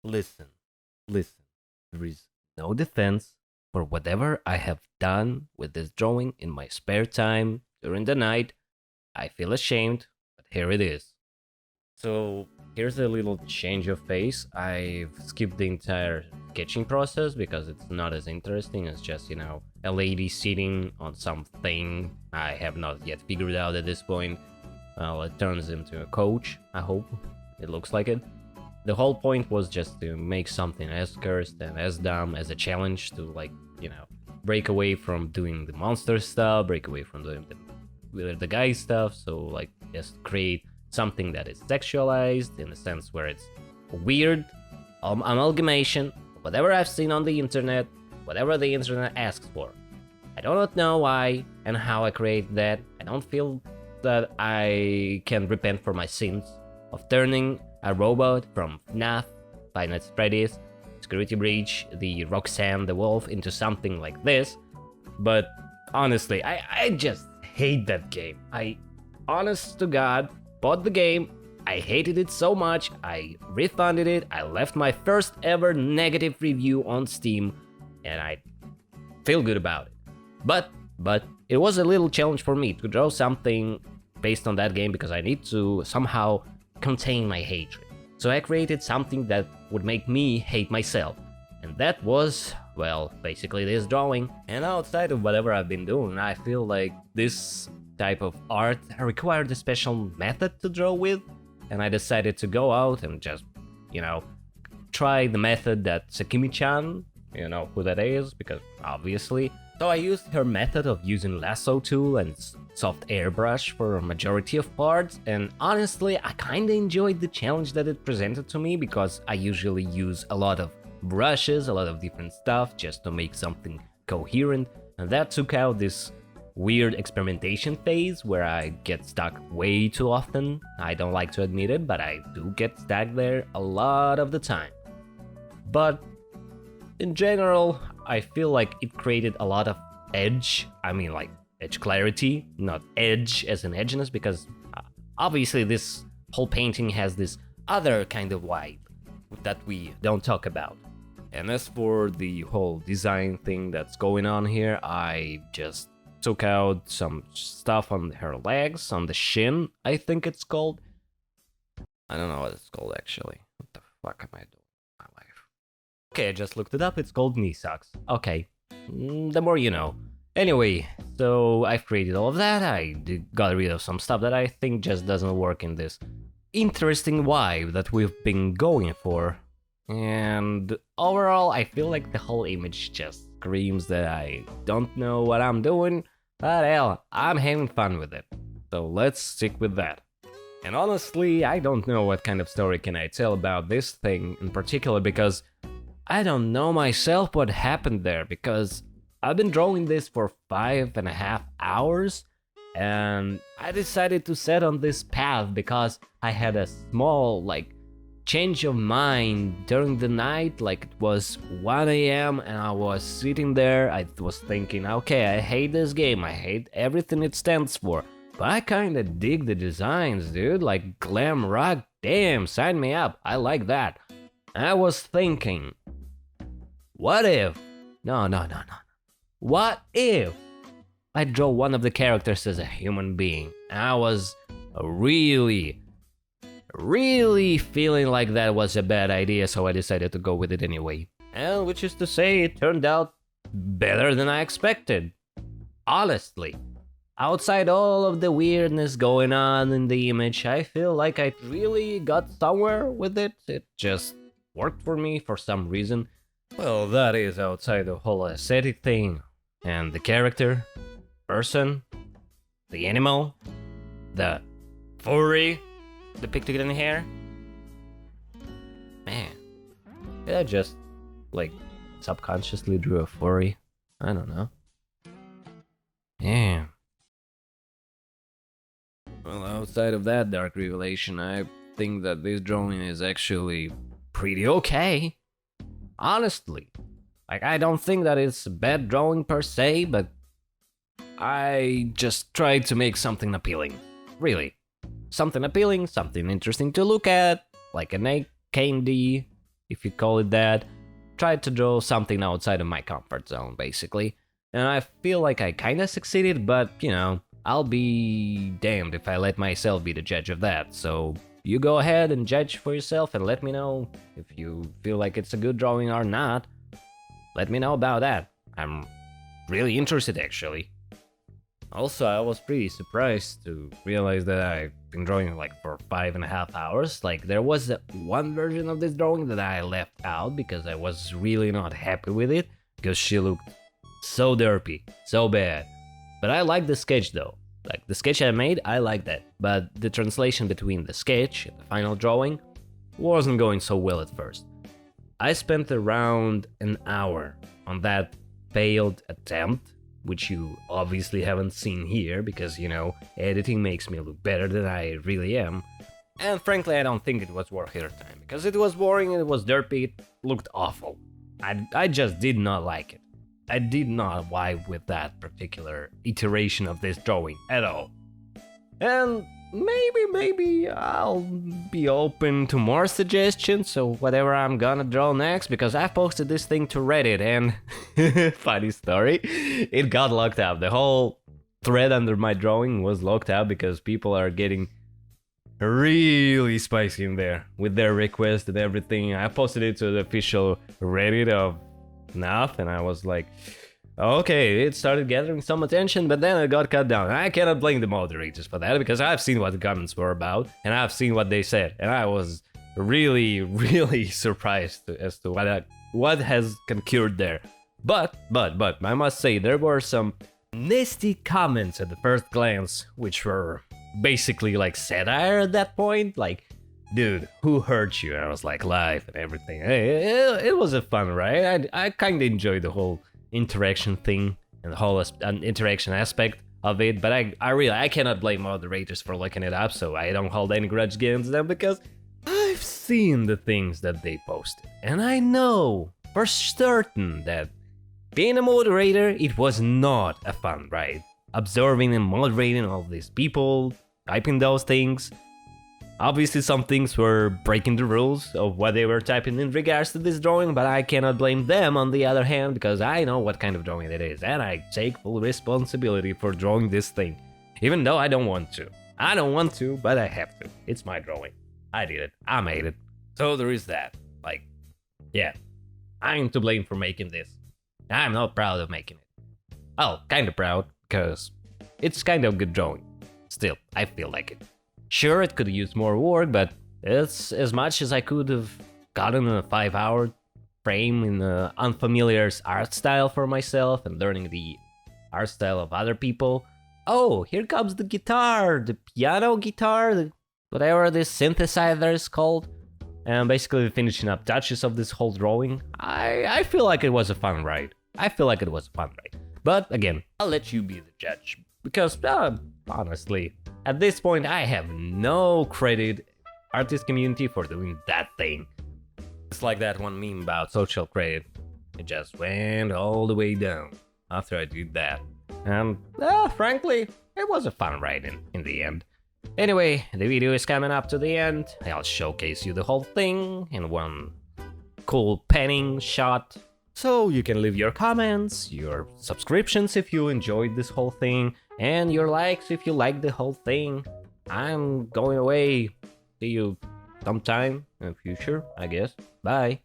Listen, listen. There is no defense for whatever I have done with this drawing in my spare time during the night. I feel ashamed, but here it is. So here's a little change of pace. I've skipped the entire sketching process because it's not as interesting as just, a lady sitting on something I have not yet figured out at this point. Well, it turns into a coach, I hope. It looks like it. The whole point was just to make something as cursed and as dumb as a challenge to, break away from doing the monster stuff, break away from doing the guy stuff, so, just create something that is sexualized in a sense where it's weird amalgamation of whatever I've seen on the internet, whatever the internet asks for. I do not know why and how I create that. I don't feel that I can repent for my sins of turning a robot from FNAF, Five Nights at Freddy's, Security Breach, the Roxanne the Wolf into something like this. But honestly, I just hate that game. I, honest to God, bought the game, I hated it so much, I refunded it, I left my first ever negative review on Steam, and I feel good about it. But it was a little challenge for me to draw something based on that game because I need to somehow contain my hatred. So I created something that would make me hate myself. And that was, well, basically this drawing. And outside of whatever I've been doing, I feel like this type of art required a special method to draw with. And I decided to go out and just, try the method that Sakimi-chan, you know who that is, because obviously. So I used her method of using lasso tool and soft airbrush for a majority of parts, and honestly I kinda enjoyed the challenge that it presented to me because I usually use a lot of brushes, a lot of different stuff just to make something coherent, and that took out this weird experimentation phase where I get stuck way too often. I don't like to admit it, but I do get stuck there a lot of the time. But in general, I feel like it created a lot of edge. I mean, like, edge clarity, not edge as in edginess, because obviously this whole painting has this other kind of vibe that we don't talk about. And as for the whole design thing that's going on here, I just took out some stuff on her legs, on the shin, I think it's called. I don't know what it's called actually. What the fuck am I doing with my life? Okay, I just looked it up, it's called knee socks. Okay, the more you know. Anyway, so I've created all of that, I got rid of some stuff that I think just doesn't work in this interesting vibe that we've been going for. And overall, I feel like the whole image just screams that I don't know what I'm doing, but hell, I'm having fun with it. So let's stick with that. And honestly, I don't know what kind of story can I tell about this thing in particular, because I don't know myself what happened there, because I've been drawing this for 5.5 hours, and I decided to set on this path because I had a small, change of mind during the night. Like, it was 1 a.m. and I was sitting there, I was thinking, okay, I hate this game, I hate everything it stands for, but I kinda dig the designs, dude, like glam rock, damn, sign me up, I like that. And I was thinking, what if, no, what if I draw one of the characters as a human being? And I was really feeling like that was a bad idea, so I decided to go with it anyway. And which is to say, it turned out better than I expected. Honestly. Outside all of the weirdness going on in the image, I feel like I really got somewhere with it. It just worked for me for some reason. Well, that is outside the whole aesthetic thing. And the character, person, the animal, the furry depicted in here. Man, did I just, subconsciously drew a furry? I don't know. Yeah. Well, outside of that dark revelation, I think that this drawing is actually pretty okay. Honestly. I don't think that it's a bad drawing per se, but I just tried to make something appealing. Really. Something appealing, something interesting to look at, like an egg candy, if you call it that. Tried to draw something outside of my comfort zone, basically. And I feel like I kinda succeeded, but, you know, I'll be damned if I let myself be the judge of that. So you go ahead and judge for yourself and let me know if you feel like it's a good drawing or not. Let me know about that. I'm really interested, actually. Also, I was pretty surprised to realize that I've been drawing like for 5.5 hours. Like, there was one version of this drawing that I left out because I was really not happy with it, because she looked so derpy, so bad. But I like the sketch though. Like, the sketch I made, I like that. But the translation between the sketch and the final drawing wasn't going so well at first. I spent around an hour on that failed attempt, which you obviously haven't seen here because, you know, editing makes me look better than I really am. And frankly, I don't think it was worth your time, because it was boring, it was derpy, it looked awful. I just did not like it. I did not vibe with that particular iteration of this drawing at all. And maybe I'll be open to more suggestions, so whatever I'm gonna draw next, because I posted this thing to Reddit and funny story, it got locked up. The whole thread under my drawing was locked up because people are getting really spicy in there with their requests and everything. I posted it to the official Reddit of FNAF and I was like, okay, it started gathering some attention, but then it got cut down. I cannot blame the moderators for that, because I've seen what the comments were about, and I've seen what they said, and I was really surprised as to what has occurred there. But, I must say, there were some nasty comments at the first glance, which were basically like satire at that point, like, dude, who hurt you? And I was like, life and everything. Hey, it was a fun ride. I kinda enjoyed the whole interaction thing and the whole interaction aspect of it, but I cannot blame moderators for looking it up, so I don't hold any grudge against them, because I've seen the things that they posted, and I know for certain that being a moderator, it was not a fun ride. Observing and moderating all these people, typing those things. Obviously some things were breaking the rules of what they were typing in regards to this drawing, but I cannot blame them on the other hand, because I know what kind of drawing it is, and I take full responsibility for drawing this thing. Even though I don't want to. I don't want to, but I have to. It's my drawing. I did it. I made it. So there is that. Like, yeah. I'm to blame for making this. I'm not proud of making it. Well, kinda proud, because it's kind of good drawing. Still, I feel like it. Sure, it could use more work, but it's as much as I could have gotten in a 5-hour frame in an unfamiliar art style for myself and learning the art style of other people. Oh, here comes the guitar, the piano guitar, whatever this synthesizer is called. And basically finishing up touches of this whole drawing. I feel like it was a fun ride. But again, I'll let you be the judge, because honestly, at this point, I have no credit artist community for doing that thing. It's like that one meme about social credit. It just went all the way down after I did that. And, frankly, it was a fun ride in the end. Anyway, the video is coming up to the end. I'll showcase you the whole thing in one cool panning shot. So you can leave your comments, your subscriptions if you enjoyed this whole thing, and your likes if you like the whole thing. I'm going away. See you sometime in the future, I guess. Bye.